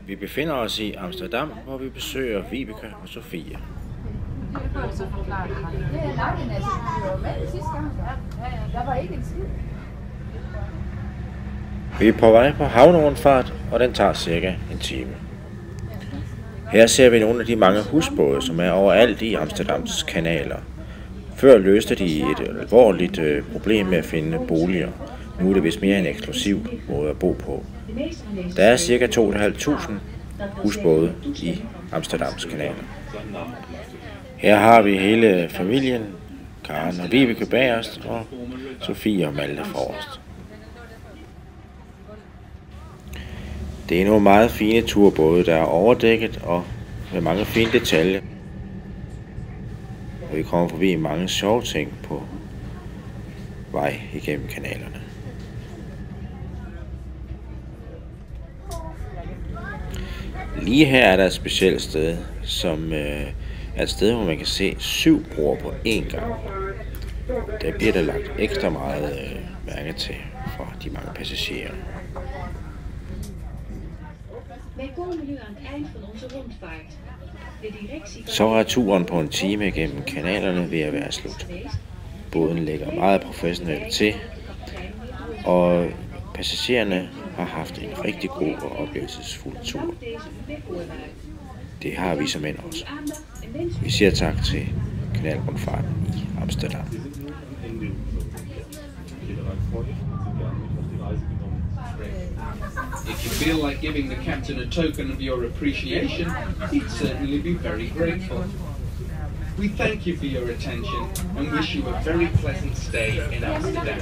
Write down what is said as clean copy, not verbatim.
Vi befinder os i Amsterdam, hvor vi besøger Vibeke og Sofie. Vi er på vej på havnerundfart, og den tager cirka en time. Her ser vi nogle af de mange husbåde, som er overalt i Amsterdams kanaler. Før løste de et alvorligt problem med at finde boliger. Nu er det vist mere en eksklusiv måde at bo på. Der er ca. 2.500 husbåde i Amsterdams kanaler. Her har vi hele familien, Karen og Vibeke bagerst, og Sofie og Malte forrest. Det er nogle meget fine turbåde, der er overdækket og med mange fine detaljer. Og vi kommer forbi mange sjove ting på vej igennem kanalerne. Lige her er der et specielt sted, som er et sted, hvor man kan se 7 broer på én gang. Der bliver der lagt ekstra meget mærke til for de mange passagerer. Så er turen på en time gennem kanalerne ved at være slut. Båden lægger meget professionelt til, og passagererne har haft en rigtig god og oplevelsesfuld tur. Det har vi som end også. Vi siger tak til kanalrundfarten i Amsterdam. If you feel like giving the captain a token of your appreciation, he'd certainly be very grateful. We thank you for your attention and wish you a very pleasant stay in Amsterdam.